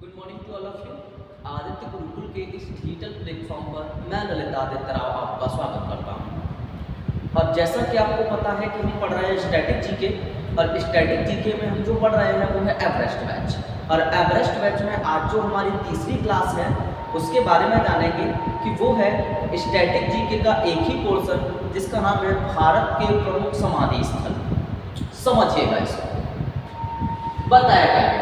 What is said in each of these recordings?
Good morning to all of you. Aditya Gurukul के इस digital platform पर मैं ललित आदित्य राव आपका स्वागत करता हूं। और जैसा कि आपको पता है कि हम पढ़ रहे हैं स्टैटिक जीके, और स्टैटिक जीके में हम जो पढ़ रहे हैं वो है एवरेस्ट बैच। और एवरेस्ट बैच में आज जो हमारी तीसरी क्लास है उसके बारे में जानेंगे कि वो है स्टैटिक जीके का एक ही पोर्शन जिसका नाम है भारत के प्रमुख समाधि स्थल। समझिएगा इसको। बताया गया,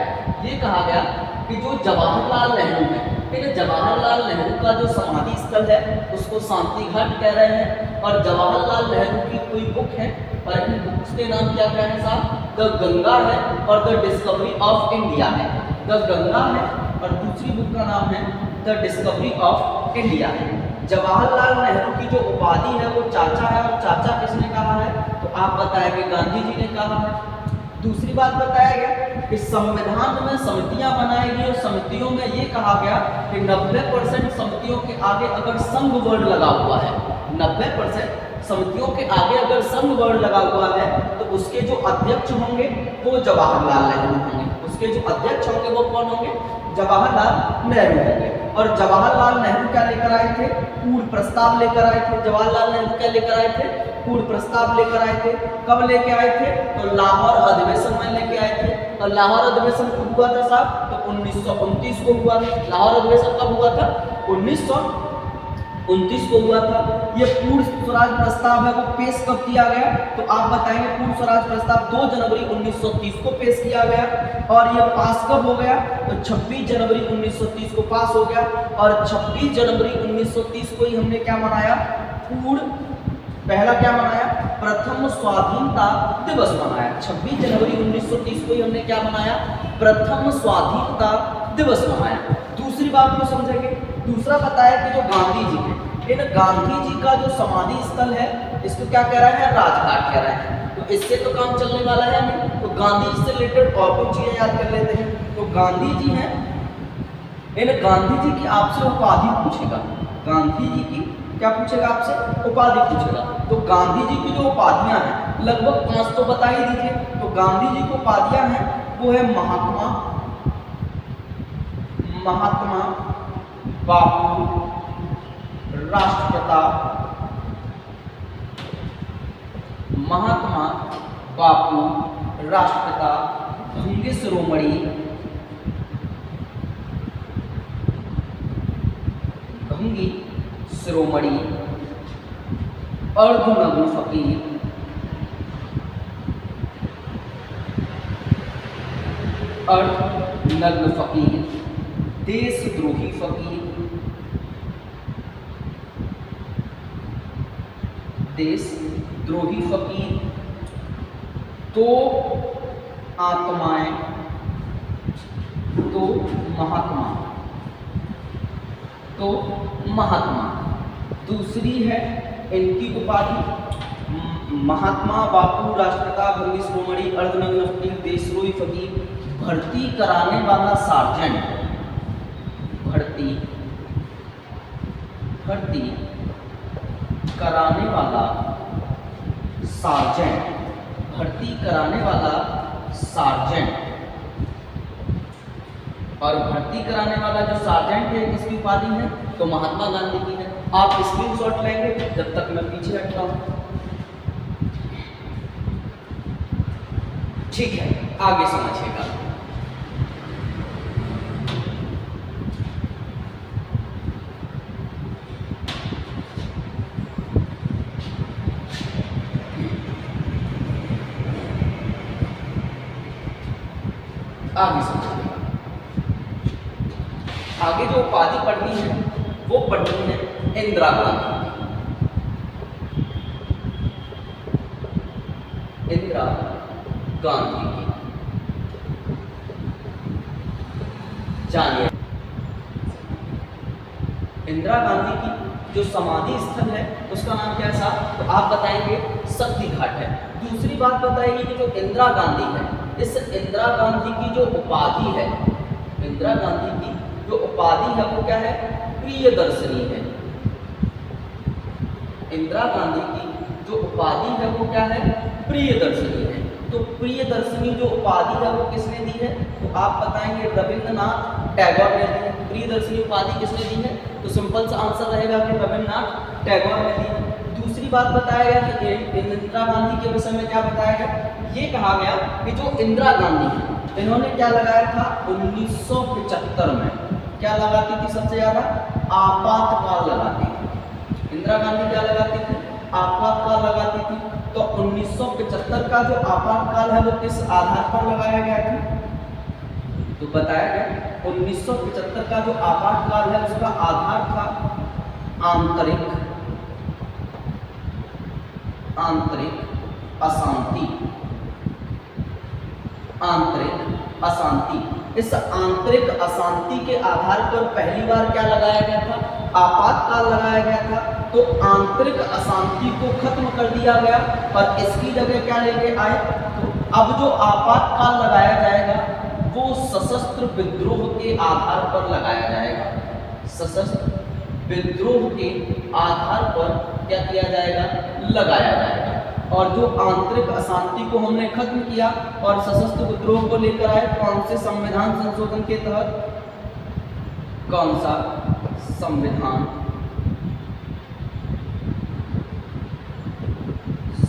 ये कहा गया कि जो जवाहरलाल नेहरू है, इन जवाहरलाल नेहरू का जो समाधि स्थल है उसको शांति घाट कह रहे हैं। और जवाहरलाल नेहरू की कोई बुक है और इन बुक्स के नाम क्या क्या है साहब? द गंगा है और द डिस्कवरी ऑफ इंडिया है। द गंगा है और दूसरी बुक का नाम है द डिस्कवरी ऑफ इंडिया है। जवाहरलाल नेहरू की जो उपाधि है वो चाचा है, और चाचा किसने कहा है? तो आप बताएंगे गांधी जी ने कहा है। दूसरी बात बताया गया कि संविधान में समितियां बनाई गई और समितियों में ये कहा गया कि 90% समितियों के आगे अगर संघ वर्ड लगा हुआ है, 90% समितियों के आगे अगर संघ वर्ड लगा हुआ है तो उसके जो अध्यक्ष होंगे वो जवाहरलाल नेहरू होंगे। उसके जो अध्यक्ष होंगे वो कौन होंगे? जवाहरलाल नेहरू होंगे। और जवाहरलाल नेहरू क्या लेकर आए थे? पूर्ण प्रस्ताव लेकर आए थे। जवाहरलाल नेहरू क्या लेकर आए थे? पूर्ण प्रस्ताव लेकर आए थे। कब लेके आए थे? तो लाहौर अधिवेशन में लेके आए थे। और लाहौर अधिवेशन कब हुआ था साहब? तो 1929 को हुआ था। लाहौर अधिवेशन कब हुआ था? 1929 को हुआ था। ये पूर्ण स्वराज प्रस्ताव है वो पेश कब किया गया? तो आप बताएंगे पूर्ण स्वराज प्रस्ताव 2 जनवरी 1930 को पेश किया गया। और ये पास कब हो गया? तो 26 जनवरी 1930 को पास हो गया। और 26 जनवरी 1930 को ही हमने क्या मनाया? पहला क्या मनाया? प्रथम स्वाधीनता दिवस मनाया। 26 जनवरी 1930 को ही हमने क्या मनाया? प्रथम स्वाधीनता दिवस मनाया। दूसरी बात को समझेंगे। दूसरा बताया कि जो गांधी जी है, इन गांधी जी का जो समाधि स्थल है इसको क्या कह रहे हैं? राजघाट कह रहे हैं। तो इससे तो काम चलने वाला है नहीं, तो गांधी जी से रिलेटेड और कुछ चीजें याद कर लेते हैं। तो गांधी जी हैं, इन गांधी जी की आपसे उपाधि पूछेगा। गांधी जी की क्या पूछेगा? आपसे उपाधि पूछेगा। तो गांधी जी की जो उपाधियां हैं लगभग 5 तो बता ही दीजिए। तो गांधी जी की उपाधियां हैं वो है महात्मा बापू, राष्ट्रपिता, महात्मा बापू, राष्ट्रपिता, भंगी शिरोमणि, अर्धनग्न फकीर, देशद्रोही फकीर, दो आत्माएं, महात्मा। दूसरी है इनकी उपाधि महात्मा बापू, राष्ट्रपिता, भंगी शिरोमणि, अर्धनग्न फकीर, देशद्रोही फकीर, भर्ती कराने वाला सार्जेंट। भर्ती कराने वाला सार्जेंट। और भर्ती कराने वाला जो सार्जेंट है किसकी उपाधि है? तो महात्मा गांधी की है। आप स्क्रीनशॉट लेंगे जब तक मैं पीछे हटता हूं। ठीक है, आगे समझिएगा। आगे समझिएगा। आगे जो उपाधि पढ़नी है वो पढ़नी है इंदिरा गांधी। इंदिरा गांधी की जानिए। इंदिरा गांधी की जो समाधि स्थल है उसका नाम क्या है साहब? तो आप बताएंगे शक्ति घाट है। दूसरी बात बताएगी कि जो इंदिरा गांधी है, इस इंदिरा गांधी की जो उपाधि है, इंदिरा गांधी की जो उपाधि है वो क्या है? प्रियदर्शनी है। इंदिरा गांधी की जो उपाधि है वो क्या है? प्रियदर्शनी है। तो प्रियदर्शनी जो उपाधि है वो किसने दी है? तो आप बताएंगे रविंद्रनाथ टैगोर ने दी है। प्रियदर्शनी उपाधि किसने दी है? तो सिंपल सा आंसर रहेगा कि रविंद्रनाथ टैगोर ने दी है। दूसरी बात बताया गया कि इंदिरा गांधी के विषय में क्या बताया गया? ये कहा गया कि जो इंदिरा गांधी है इन्होंने क्या लगाया था 1975 में, क्या लगाती थी सबसे ज्यादा? आपातकाल लगाती थी। इंदिरा गांधी क्या लगाती थी? आपातकाल लगाती थी। तो 1975 का जो आपातकाल है वो किस आधार पर लगाया गया था? तो बताया गया 1975 का जो आपातकाल है उसका आधार था आंतरिक अशांति। आंतरिक अशांति। इस आंतरिक अशांति के आधार पर पहली बार क्या लगाया गया था? आपातकाल लगाया गया था। तो आंतरिक अशांति को खत्म कर दिया गया और इसकी जगह क्या लेके आए? तो अब जो आपातकाल लगाया जाएगा वो सशस्त्र विद्रोह के आधार पर लगाया जाएगा। सशस्त्र विद्रोह के आधार पर क्या किया जाएगा? लगाया जाएगा। और जो आंतरिक अशांति को हमने खत्म किया और सशस्त्र विद्रोह को लेकर आए कौन से संविधान संशोधन के तहत? कौन सा संविधान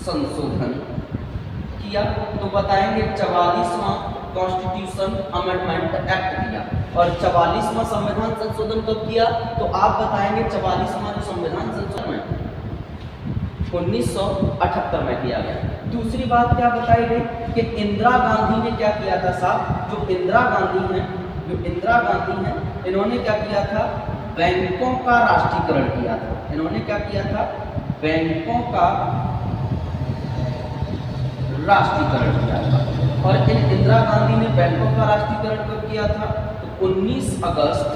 संशोधन किया? तो बताएंगे 44वां कॉन्स्टिट्यूशन अमेंडमेंट एक्ट किया। और 44वां संविधान संशोधन कब किया? तो आप बताएंगे 44वां जो संविधान संशोधन 1978 में किया गया। दूसरी बात क्या बताई गई कि इंदिरा गांधी ने क्या किया था साहब? जो इंदिरा गांधी हैं इन्होंने क्या किया था? बैंकों का राष्ट्रीयकरण किया था। इन्होंने क्या किया था? बैंकों का राष्ट्रीयकरण किया था। और इंदिरा गांधी ने बैंकों का राष्ट्रीयकरण कब किया था? तो 19 अगस्त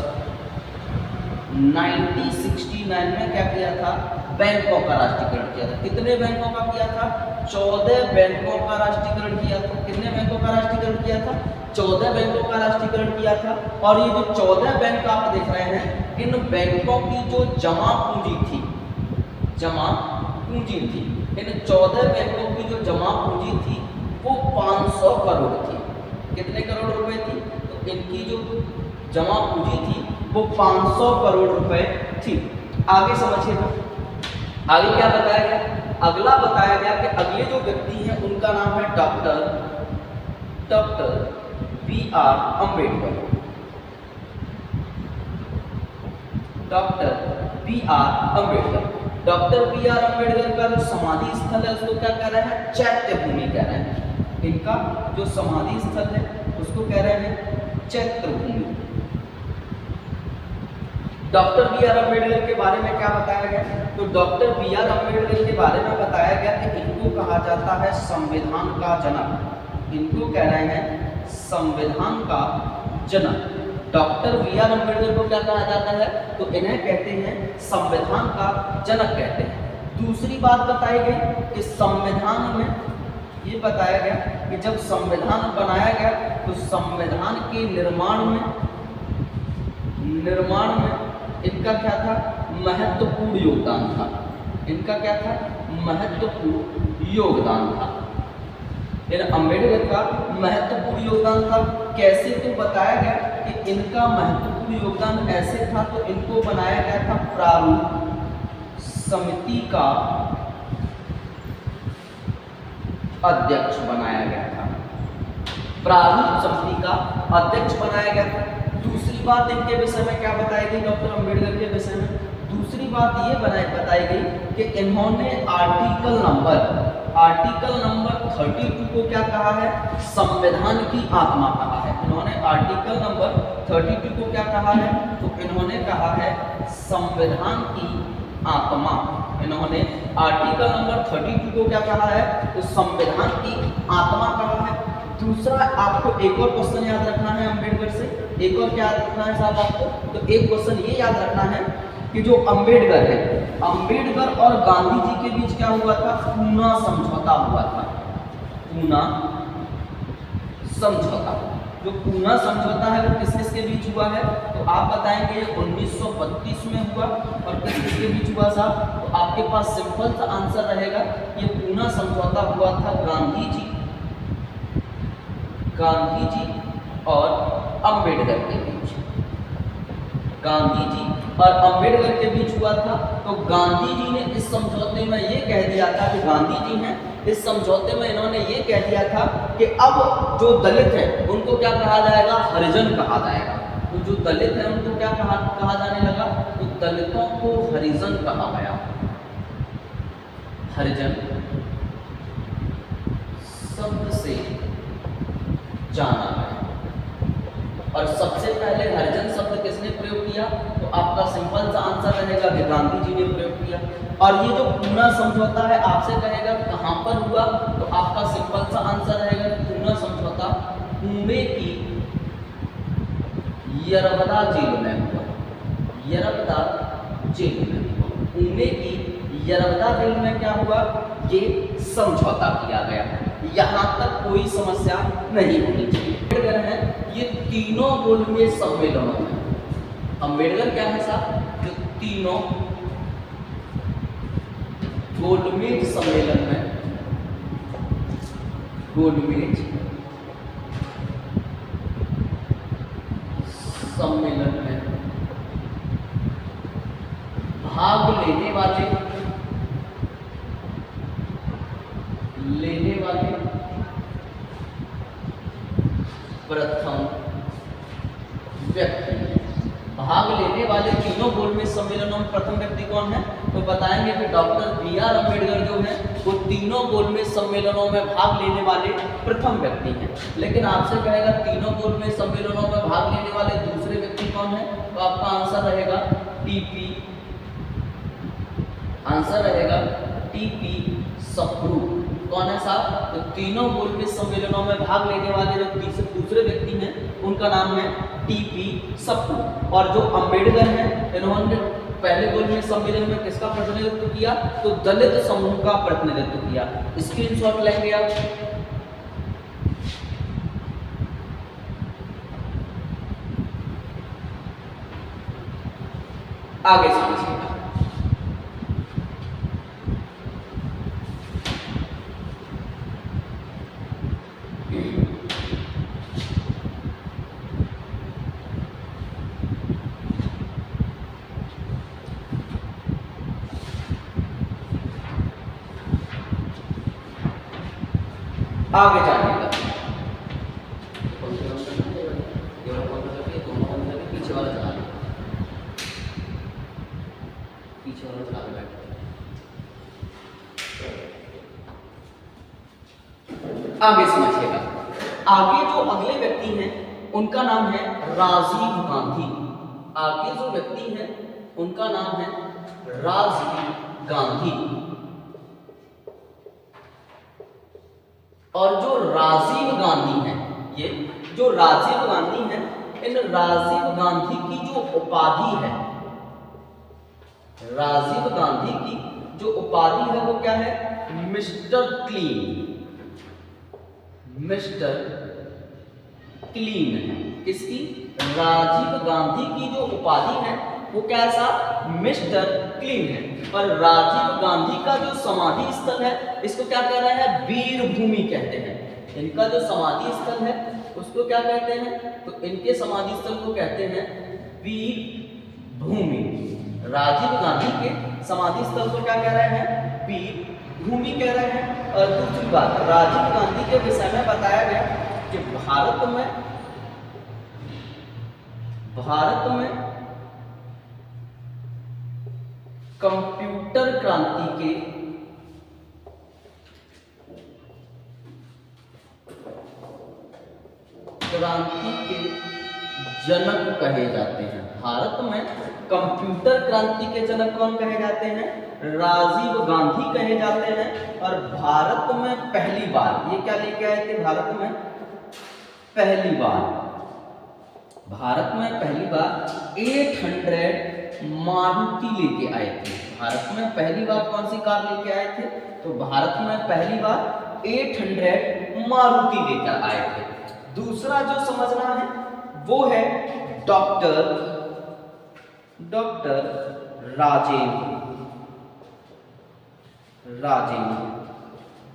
1969 में क्या किया था? बैंकों का राष्ट्रीयकरण किया था। कितने बैंकों का किया था? 14 बैंकों का राष्ट्रीयकरण किया था। कितने बैंकों का राष्ट्रीयकरण किया था? 14 बैंकों का राष्ट्रीयकरण किया था। और ये जो 14 बैंक आप देख रहे हैं इन बैंकों की जो जमा पूंजी थी इन 14 बैंकों की जो जमा पूंजी थी वो 500 करोड़ थी। कितने करोड़ रुपए थी? तो इनकी जो जमा पूंजी थी वो 500 करोड़ रुपए थी। आगे समझिएगा, आगे क्या बताया गया? अगला बताया गया कि अगले जो व्यक्ति हैं उनका नाम है doctor B.R. Ambedkar. Doctor B.R. Ambedkar का जो समाधि स्थल है उसको क्या कह रहे हैं? चैत्य भूमि कह रहे हैं। इनका जो समाधि स्थल है उसको कह रहे हैं चैत्य भूमि। Doctor B.R. अम्बेडकर के बारे में क्या बताया गया? तो डॉक्टर B.R. अम्बेडकर के बारे में बताया गया कि इनको कहा जाता है संविधान का जनक। इनको कह रहे हैं संविधान का जनक। Doctor B.R. अम्बेडकर को क्या कहा जाता है? तो इन्हें कहते हैं संविधान का जनक कहते हैं। दूसरी बात बताई गई कि संविधान में ये बताया गया कि जब संविधान बनाया गया तो संविधान के निर्माण में इनका क्या था? महत्वपूर्ण योगदान था। इनका क्या था? महत्वपूर्ण योगदान था। इन अम्बेडकर का महत्वपूर्ण योगदान था। कैसे? तो बताया गया कि इनका महत्वपूर्ण योगदान ऐसे था तो इनको बनाया गया था प्रारूप समिति का अध्यक्ष बनाया गया था। प्रारूप समिति का अध्यक्ष बनाया गया था। दूसरी बात इनके विषय में क्या बताई गई? डॉक्टर अम्बेडकर के विषय में दूसरी बात ये बताई गई कि इन्होंने आर्टिकल नंबर 32 को क्या कहा है? संविधान की आत्मा कहा है। इन्होंने आर्टिकल नंबर 32 को क्या कहा है? तो इन्होंने कहा है संविधान की आत्मा। इन्होंने आर्टिकल नंबर 32 को क्या कहा है? तो संविधान की आत्मा कहा है। दूसरा आपको एक और क्वेश्चन याद रखना है अम्बेडकर से। एक और क्या याद रखना है साहब आपको? तो एक क्वेश्चन ये याद रखना है कि जो अम्बेडकर है, अम्बेडकर और गांधी जी के बीच क्या हुआ था? पूना समझौता हुआ था। पूना समझौता। जो पूना समझौता है वो किस किस के बीच हुआ है? तो आप बताएंगे 1932 में हुआ। और किस किस के बीच हुआ साहब? तो आपके पास सिंपल सा आंसर रहेगा, ये पूना समझौता हुआ था गांधी जी गांधी जी और अंबेडकर के बीच, गांधी जी और अंबेडकर के बीच हुआ था। तो गांधी जी ने इस समझौते में ये कह दिया था कि गांधी जी हैं, इस समझौते में इन्होंने ये कह दिया था कि अब जो दलित हैं उनको क्या कहा जाएगा, हरिजन कहा जाएगा। तो जो दलित हैं उनको क्या कहा जाने लगा, तो दलितों को हरिजन कहा गया। हरिजन शब्द से जाना गया। और सबसे पहले हरिजन शब्द किसने प्रयोग किया, तो आपका सिंपल सा आंसर रहेगा कि गांधी जी ने प्रयोग किया। और ये जो पूना समझौता है आपसे कहेगा कहां पर हुआ, तो आपका सिंपल सा आंसर रहेगा पूना समझौता पुणे की यरवदा जेल में हुआ। यरवदा जेल में हुआ, पुणे की यरवदा जेल में क्या हुआ, ये समझौता किया गया। यहाँ तक कोई समस्या नहीं होनी चाहिए। अम्बेडकर है, ये तीनों गोलमेज सम्मेलनों में, अम्बेडकर क्या है साहब, जो तीनों गोलमेज सम्मेलन में, गोलमेज सम्मेलन में भाग लेने वाले प्रथम व्यक्ति। भाग लेने वाले तीनों गोलमेज सम्मेलनों में प्रथम व्यक्ति कौन है, तो बताएंगे कि डॉक्टर बी.आर. अम्बेडकर जो है वो तीनों गोलमेज सम्मेलनों में भाग लेने वाले प्रथम व्यक्ति हैं। लेकिन आपसे कहेगा तीनों गोलमेज सम्मेलनों में भाग लेने वाले दूसरे व्यक्ति कौन है, तो आपका आंसर रहेगा टीपी, आंसर रहेगा टीपी सप्रू। कौन है साहब, तो तीनों गोलमेज सम्मेलनों में भाग लेने वाले जो दूसरे व्यक्ति हैं उनका नाम है टीपी सप्रू। और जो अम्बेडकर हैं इन्होंने पहले गोलमेज सम्मेलन में किसका प्रतिनिधित्व किया, तो दलित समूह का प्रतिनिधित्व किया। स्क्रीनशॉट लेंगे आप। आगे समझिएगा। आगे जानिएगा, पीछे वाला चला लो, पीछे वाला चला लो। आगे समझिएगा। आगे जो अगले व्यक्ति हैं उनका नाम है राजीव गांधी। आगे जो व्यक्ति हैं उनका नाम है राजीव गांधी। और जो राजीव गांधी हैं, ये जो राजीव गांधी हैं, इन राजीव गांधी की जो उपाधि है, राजीव गांधी की जो उपाधि है वो क्या है, मिस्टर क्लीन, मिस्टर क्लीन है। किसकी, राजीव गांधी की जो उपाधि है वो क्या है साहब, मिस्टर क्लीन है। और राजीव गांधी का जो समाधि स्थल है इसको क्या कह रहे हैं, वीर भूमि कहते हैं। इनका जो समाधि स्थल है उसको क्या कहते हैं, तो इनके समाधि स्थल को कहते हैं वीर भूमि। राजीव गांधी के समाधि स्थल को क्या कह रहे हैं, वीर भूमि कह रहे हैं। और दूसरी बात, राजीव गांधी के विषय में बताया गया कि भारत में कंप्यूटर क्रांति के जनक कहे जाते हैं। भारत में कंप्यूटर क्रांति के जनक कौन कहे जाते हैं, राजीव गांधी कहे जाते हैं। और भारत में पहली बार ये क्या लेके आए थे, भारत में पहली बार 800 मारुति लेके आए थे। भारत में पहली बार कौन सी कार लेके आए थे, तो भारत में पहली बार 800 मारुति लेकर आए थे। दूसरा जो समझना है वो है डॉक्टर राजेंद्र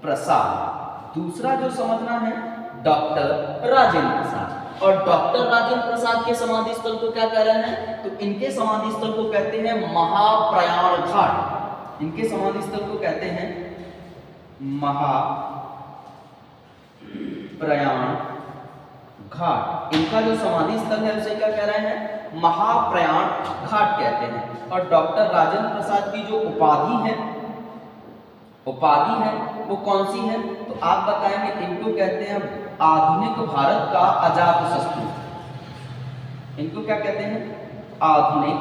प्रसाद। दूसरा जो समझना है डॉक्टर राजेंद्र प्रसाद। और डॉक्टर राजेंद्र प्रसाद के समाधि स्थल को क्या कह रहे हैं, तो इनके समाधि स्थल को कहते हैं महाप्रयाण घाट। इनके समाधि स्थल को कहते हैं महाप्रयाण घाट। इनका जो समाधि स्थल है उसे क्या कह रहे हैं, महाप्रयाण घाट कहते हैं। और डॉक्टर राजेंद्र प्रसाद की जो उपाधि है वो कौन सी है, तो आप बताएंगे। इनको कहते हैं आधुनिक भारत का अजातशत्रु। इनको क्या कहते हैं, आधुनिक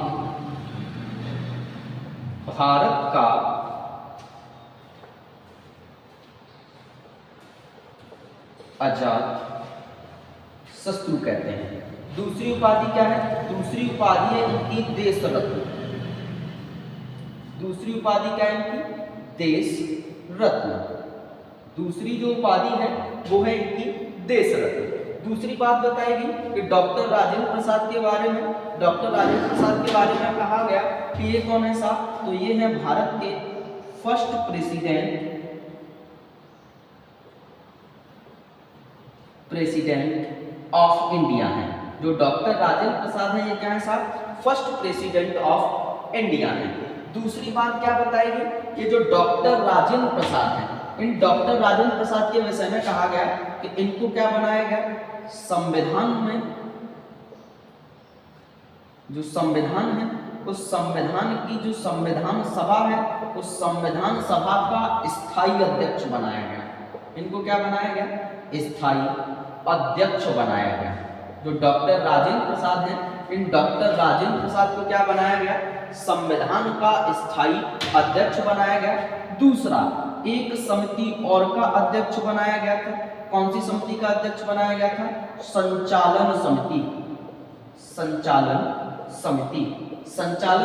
भारत का अजातशत्रु कहते हैं। दूसरी उपाधि क्या है, दूसरी उपाधि है इनकी देश रत्न। दूसरी उपाधि क्या है इनकी, देश रत्न। दूसरी जो उपाधि है वो है इनकी देश रत्न। दूसरी बात बताएगी कि डॉक्टर राजेंद्र प्रसाद के बारे में, कहा गया कि ये कौन है साहब, तो ये है भारत के फर्स्ट प्रेसिडेंट ऑफ इंडिया है। जो डॉक्टर राजेंद्र प्रसाद है ये क्या है साहब, फर्स्ट प्रेसिडेंट ऑफ इंडिया है। दूसरी बात क्या बताएगी, ये जो डॉक्टर राजेंद्र प्रसाद है, इन डॉक्टर राजेंद्र प्रसाद के विषय में कहा गया कि इनको क्या बनाया गया, संविधान में जो संविधान है उस संविधान की जो संविधान सभा है उस संविधान सभा का स्थायी अध्यक्ष बनाया गया। इनको क्या बनाया गया, स्थायी अध्यक्ष बनाया गया। जो डॉक्टर राजेंद्र प्रसाद हैं, इन डॉक्टर राजेंद्र प्रसाद को क्या बनाया गया, संविधान का स्थायी अध्यक्ष बनाया गया। दूसरा, एक समिति और का अध्यक्ष बनाया गया था। कौन सी समिति का अध्यक्ष बनाया गया था, संचालन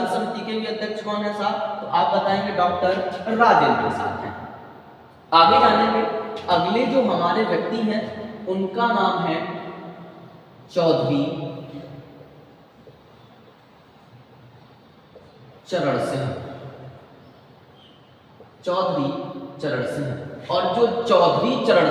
समिति के भी अध्यक्ष कौन है साहब, तो आप बताएंगे डॉक्टर राजेंद्र प्रसाद हैं। आगे जानेंगे, अगले जो हमारे व्यक्ति हैं उनका नाम है चौधरी चरण सिंह। और जो चौधरी चरण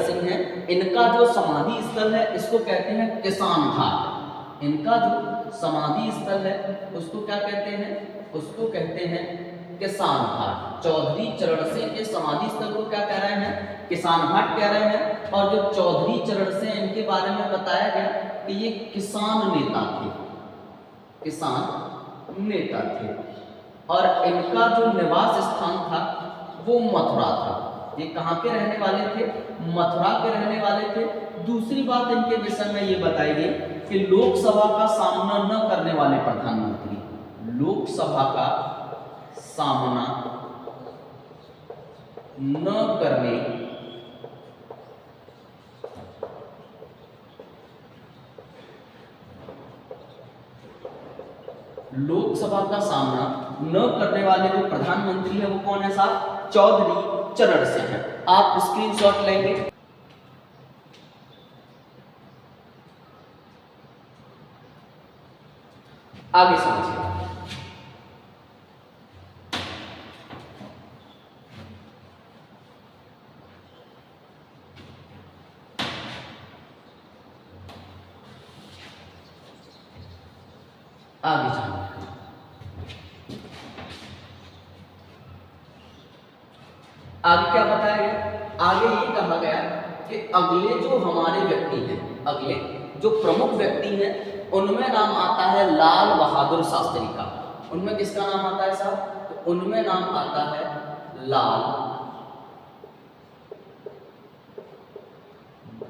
सिंह है, इनका जो समाधि स्थल है इसको कहते हैं किसान घाट। इनका जो समाधि स्थल है उसको क्या कहते हैं, उसको कहते हैं किसान घाट। चौधरी चरण सिंह के समाधि स्थल को क्या कह रहे हैं, किसान घाट कह रहे हैं। और जो चौधरी चरण सिंह, इनके बारे में बताया गया कि ये किसान नेता थे। और इनका जो निवास स्थान था वो मथुरा था। ये कहाँ के रहने वाले थे, मथुरा के रहने वाले थे। दूसरी बात इनके विषय में ये बताई गई कि लोकसभा का सामना न करने वाले प्रधानमंत्री, लोकसभा का सामना न करने वाले जो प्रधानमंत्री है वो कौन है साहब, चौधरी चरण सिंह है। आप स्क्रीनशॉट लेंगे। आगे समझिए, आगे जाना। आगे क्या बताया गया, आगे ये कहा गया कि अगले जो हमारे व्यक्ति हैं, अगले जो प्रमुख व्यक्ति हैं उनमें नाम आता है लाल बहादुर शास्त्री का। उनमें किसका नाम आता है साहब, तो उनमें नाम आता है लाल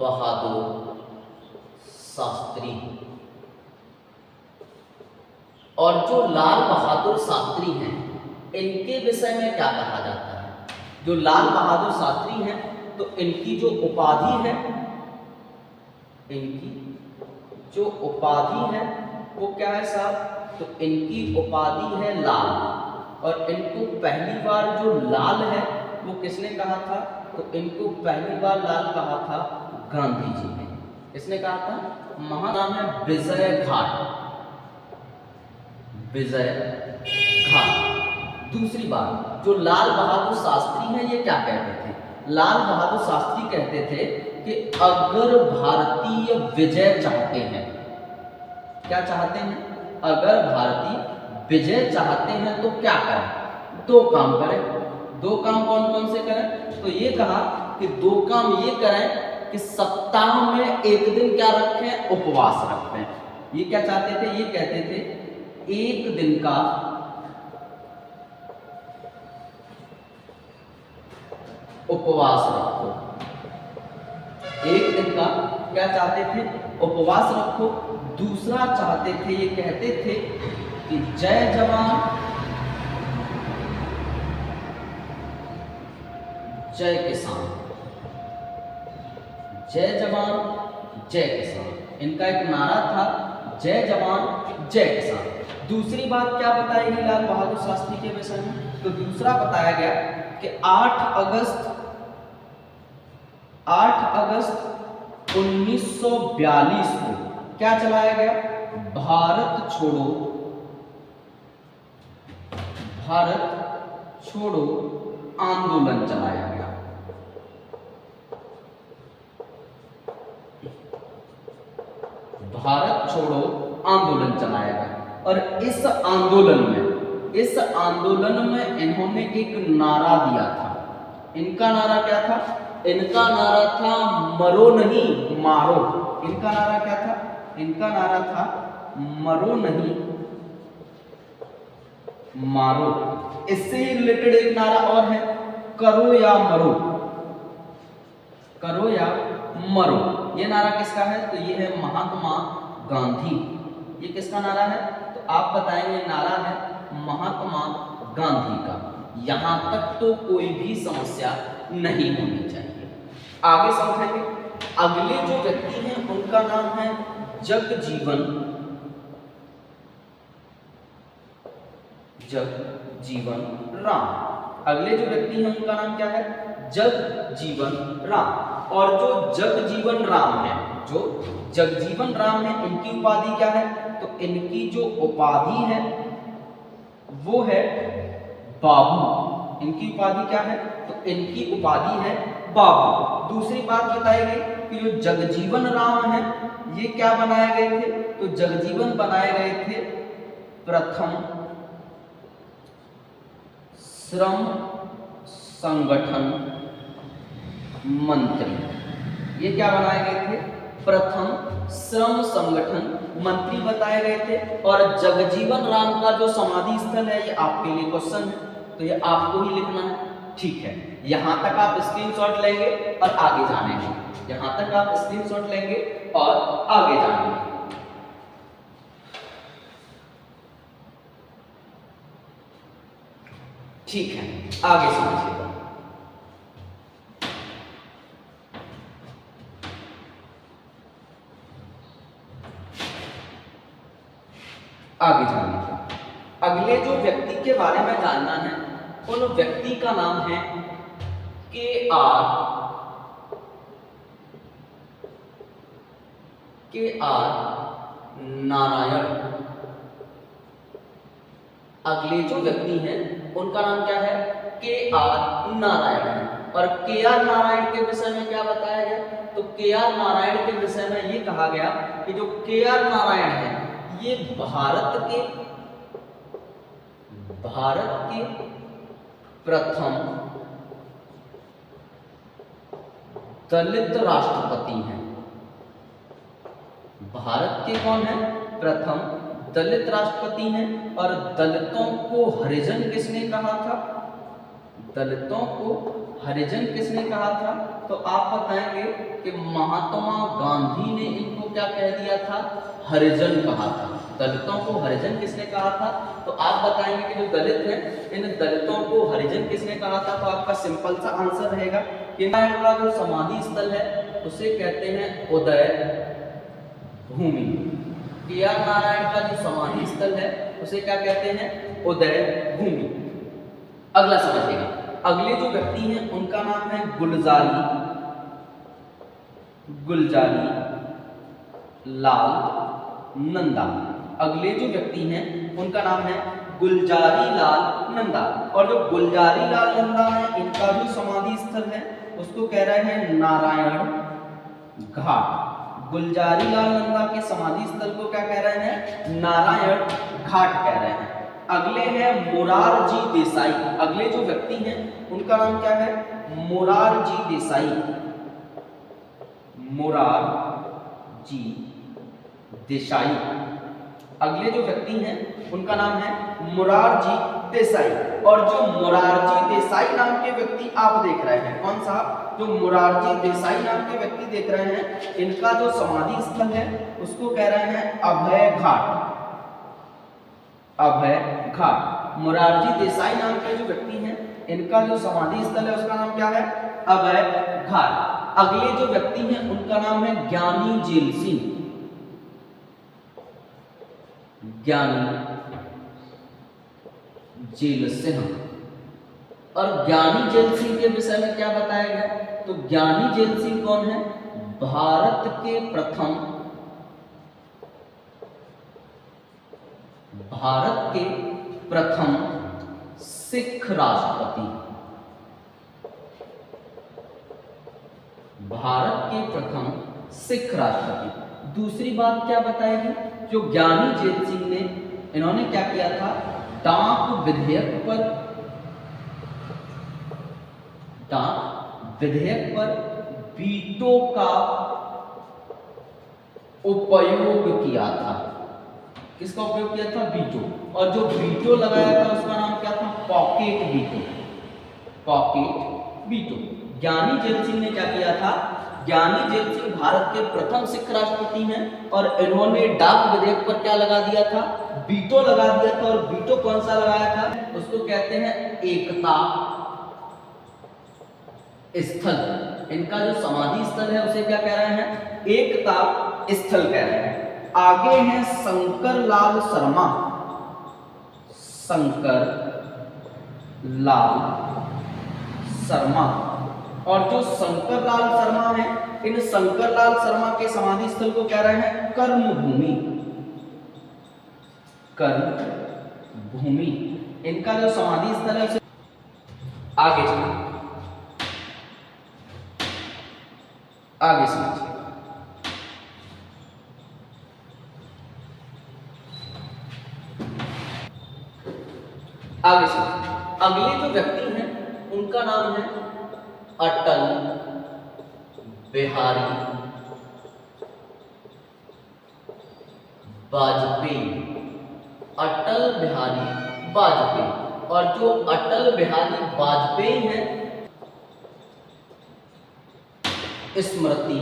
बहादुर शास्त्री। और जो लाल बहादुर शास्त्री हैं इनके विषय में क्या कहा जाता है, जो लाल बहादुर शास्त्री हैं तो इनकी जो उपाधि है, वो क्या है साहब, तो इनकी उपाधि है लाल। और इनको पहली बार जो लाल है वो किसने कहा था, तो इनको पहली बार लाल कहा था गांधी जी ने। किसने कहा था, महानाम है विजय घाट। दूसरी बात, जो लाल बहादुर शास्त्री हैं ये क्या कहते थे, लाल बहादुर शास्त्री कहते थे कि अगर भारतीय विजय चाहते हैं, क्या चाहते हैं, अगर भारतीय विजय चाहते हैं तो क्या करें, दो काम करें। दो काम कौन कौन से करें, तो ये कहा कि दो काम ये करें कि सप्ताह में एक दिन क्या रखें, उपवास रखें। ये क्या चाहते थे, ये कहते थे एक दिन का उपवास रखो, एक दिन का क्या चाहते थे, उपवास रखो। दूसरा चाहते थे, ये कहते थे कि जय जवान जय किसान, जय जवान जय किसान, इनका एक नारा था, जय जवान जय किसान। दूसरी बात क्या बताई गई लाल बहादुर शास्त्री के विषय में, तो दूसरा बताया गया कि 8 अगस्त 1942 को क्या चलाया गया, भारत छोड़ो आंदोलन चलाया गया। भारत छोड़ो आंदोलन चलाया गया। और इस आंदोलन में इन्होंने एक नारा दिया था। इनका नारा क्या था, इनका नारा था मरो नहीं मारो। इनका नारा क्या था, इनका नारा था मरो नहीं मारो। इससे ही रिलेटेड एक नारा और है, करो या मरो, करो या मरो। ये नारा किसका है, तो ये है महात्मा गांधी। ये किसका नारा है, तो आप बताएंगे, नारा है महात्मा गांधी का। यहां तक तो कोई भी समस्या नहीं होनी चाहिए। आगे समझेंगे। अगले जो व्यक्ति हैं उनका नाम है जगजीवन राम। अगले जो व्यक्ति हैं उनका नाम क्या है, जगजीवन राम। और जो जगजीवन राम है, जो जगजीवन राम है, इनकी उपाधि क्या है, तो इनकी जो उपाधि है वो है बाबू। इनकी उपाधि क्या है, तो इनकी उपाधि है बाबू। दूसरी बात बताई गई कि जो जगजीवन राम है ये क्या बनाए गए थे, तो जगजीवन बनाए गए थे प्रथम श्रम संगठन मंत्री। ये क्या बनाए गए थे, प्रथम श्रम संगठन मंत्री बताए गए थे। और जगजीवन राम का जो समाधि स्थल है, ये आपके लिए क्वेश्चन है, तो ये आपको ही लिखना है, ठीक है। यहां तक आप स्क्रीनशॉट लेंगे और आगे जानेंगे, यहां तक आप स्क्रीनशॉट लेंगे और आगे जानेंगे। ठीक है, आगे समझिएगा। आगे जानिएगा। अगले जो व्यक्ति के बारे में जानना है, उन व्यक्ति का नाम है के.आर. नारायण। अगले जो व्यक्ति हैं उनका नाम क्या है, के.आर. नारायण है। और के.आर. नारायण के विषय में क्या बताया गया, तो के.आर. नारायण के विषय में ये कहा गया कि जो के.आर. नारायण है ये भारत के प्रथम दलित राष्ट्रपति हैं। भारत के कौन है, प्रथम दलित राष्ट्रपति हैं। और दलितों को हरिजन किसने कहा था, दलितों को हरिजन किसने कहा था, तो आप बताएंगे कि महात्मा गांधी ने इनको क्या कह दिया था, हरिजन कहा था। दलितों को हरिजन किसने कहा था, तो आप बताएंगे कि जो दलित हैं इन दलितों को हरिजन किसने कहा था, तो आपका सिंपल सा आंसर रहेगा कि इनका जो समाधि स्थल है उसे कहते हैं उदय भूमि। के.आर. नारायण का जो समाधि स्थल है उसे क्या कहते हैं, उदय भूमि। अगला समझिएगा। अगले जो व्यक्ति हैं उनका नाम है गुलजारी लाल नंदा। अगले जो व्यक्ति हैं उनका नाम है गुलजारी लाल नंदा। और जो गुलजारी लाल नंदा है इनका जो समाधि स्थल है उसको कह रहे हैं नारायण घाट। गुलजारी लाल नंदा के समाधि स्थल को क्या कह रहे हैं? नारायण घाट कह रहे हैं। अगले हैं मोरारजी देसाई। अगले जो व्यक्ति हैं उनका नाम क्या है? मोरारजी देसाई। मोरारजी देसाई। अगले जो व्यक्ति हैं उनका नाम है मोरारजी देसाई। और जो मोरारजी देसाई नाम के व्यक्ति आप देख रहे हैं, कौन सा? जो मोरारजी देसाई नाम के व्यक्ति देख रहे हैं, इनका जो समाधि स्थल है उसको कह रहे हैं अभय घाट। अभय घाट। मोरारजी देसाई नाम के जो व्यक्ति हैं इनका जो समाधि स्थल है उसका नाम क्या है? अभय घाट। अगले जो व्यक्ति हैं उनका नाम है ज्ञानी जेल सिंह। ज्ञानी जेल सिंह। और ज्ञानी जेल सिंह के विषय में क्या बताया गया? तो ज्ञानी जेल सिंह कौन है? भारत के प्रथम सिख राष्ट्रपति। भारत के प्रथम सिख राष्ट्रपति। दूसरी बात क्या बताएगी? जो ज्ञानी जेल सिंह ने, इन्होंने क्या किया था? डाक विधेयक पर वीटो का उपयोग किया था। किसका उपयोग किया था? वीटो। और जो वीटो लगाया था उसका नाम क्या था? Pocket veto. Pocket veto. ज्ञानी जेल सिंह ने क्या किया था? ज्ञानी जेल सिंह भारत के प्रथम सिख राष्ट्रपति हैं और इन्होंने डाक विधेयक पर क्या लगा दिया था? वीटो लगा दिया था। और वीटो कौन सा लगाया था? उसको कहते हैं एकता स्थल। इनका जो समाधि स्थल है उसे क्या कह रहे हैं? एकता स्थल कह रहे हैं। आगे हैं शंकर लाल शर्मा। शंकर लाल शर्मा। और जो शंकर लाल शर्मा है, इन शंकर लाल शर्मा के समाधि स्थल को कह रहे हैं कर्मभूमि। कर्मभूमि। इनका जो समाधि स्थल है उसे आगे चलिए, आगे समझिए। आगे समझिए। अगले जो व्यक्ति हैं उनका नाम है अटल बिहारी वाजपेयी। अटल बिहारी वाजपेयी। और जो अटल बिहारी वाजपेयी हैं, स्मृति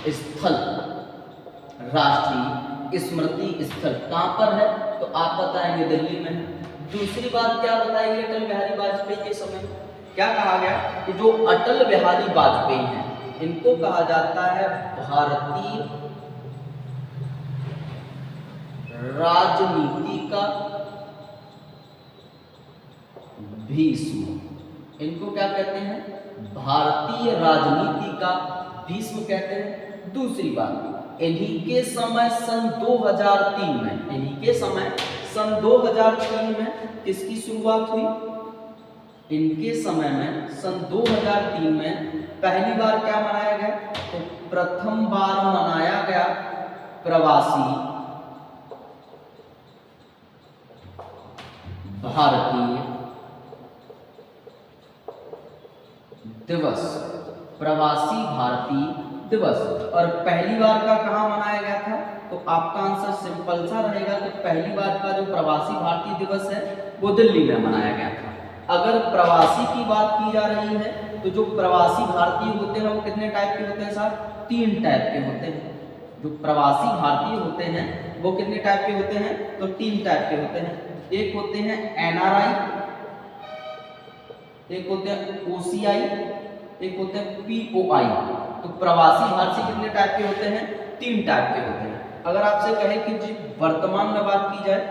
स्थल, राष्ट्रीय स्मृति स्थल कहां पर है? तो आप बताएंगे दिल्ली में। दूसरी बात क्या बताएंगे? अटल बिहारी वाजपेयी के समय क्या कहा गया कि जो अटल बिहारी वाजपेयी हैं इनको कहा जाता है भारतीय राजनीति का भीष्म। इनको क्या कहते हैं? भारतीय राजनीति का भीष्म कहते हैं। दूसरी बात, इन्हीं के समय सन 2003 में, इन्हीं के समय सन 2003 में किसकी शुरुआत हुई? इनके समय में सन 2003 में पहली बार क्या मनाया गया? तो प्रथम बार मनाया गया प्रवासी भारतीय दिवस। प्रवासी भारतीय दिवस। और पहली बार का कहां मनाया गया था? तो आपका आंसर सिंपल सा रहेगा कि पहली बार का जो प्रवासी भारतीय दिवस है वो दिल्ली में मनाया गया था। अगर प्रवासी की बात की जा रही है तो जो प्रवासी भारतीय होते हैं वो कितने टाइप के होते हैं साहब? 3 टाइप के होते हैं। जो प्रवासी भारतीय होते हैं वो कितने टाइप के होते हैं? तो 3 टाइप के होते हैं। एक होते हैं NRI, एक होते हैं OCI, एक होते हैं POI। तो प्रवासी भारतीय कितने टाइप के होते हैं? 3 टाइप के होते हैं। अगर आपसे कहे कि जी वर्तमान में बात की जाए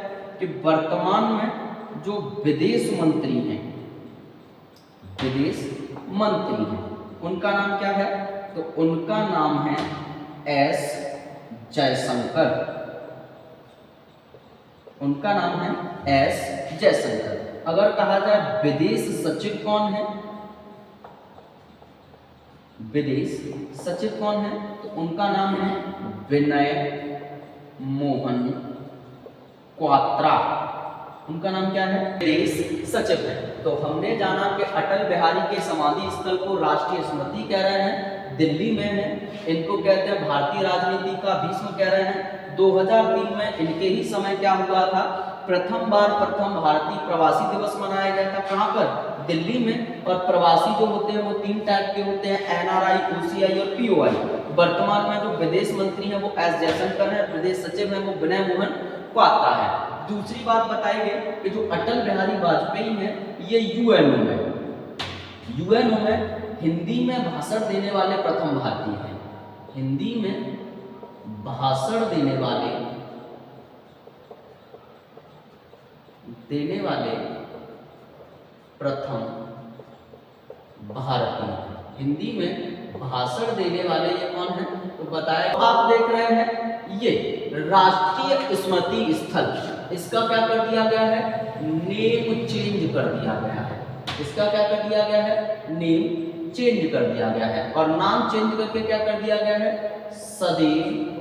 कि वर्तमान में जो विदेश मंत्री हैं, उनका नाम क्या है? तो उनका नाम है S जयशंकर। उनका नाम है एस जयशंकर। अगर कहा जाए विदेश सचिव कौन है, विदेश सचिव कौन है, तो उनका नाम है विनय मोहन क्वात्रा। उनका नाम क्या है, विदेश सचिव है। तो हमने जाना कि अटल बिहारी के समाधि स्थल को राष्ट्रीय स्मृति कह रहे हैं, दिल्ली में है। इनको कहते हैं भारतीय राजनीति का भीष्म कह रहे हैं। 2003 में इनके ही समय क्या हुआ था, प्रथम भारतीय प्रवासी दिवस मनाया गया था। कहाँ पर, दिल्ली में। और प्रवासी जो होते हैं वो 3 टाइप के होते हैं, एनआरआई, ओसीआई और पीओआई। वर्तमान में जो विदेश मंत्री हैं वो एस जयशंकर है, विदेश सचिव है वो विनय मोहन क्वात्रा है। दूसरी बात बताएंगे कि जो अटल बिहारी वाजपेयी हैं ये यूएनओ में हिंदी में भाषण देने वाले प्रथम भारतीय हैं। हिंदी में भाषण देने वाले प्रथम भारतीय, हिंदी में भाषण देने वाले ये कौन है, तो बताया। आप देख रहे हैं ये राष्ट्रीय स्मृति स्थल, इसका क्या कर दिया गया है, नेम चेंज कर दिया गया है। इसका क्या कर दिया गया है, नेम चेंज कर दिया गया है। और नाम चेंज करके क्या कर दिया गया है, सदैव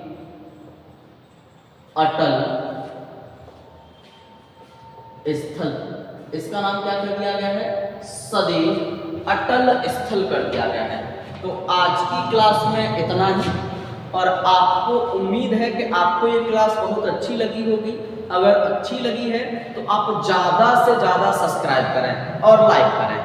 अटल स्थल, इसका नाम क्या कर दिया गया है, सदैव अटल स्थल कर दिया गया है। तो आज की क्लास में इतना ही, और आपको उम्मीद है कि आपको ये क्लास बहुत अच्छी लगी होगी। अगर अच्छी लगी है तो आप ज़्यादा से ज़्यादा सब्सक्राइब करें और लाइक करें।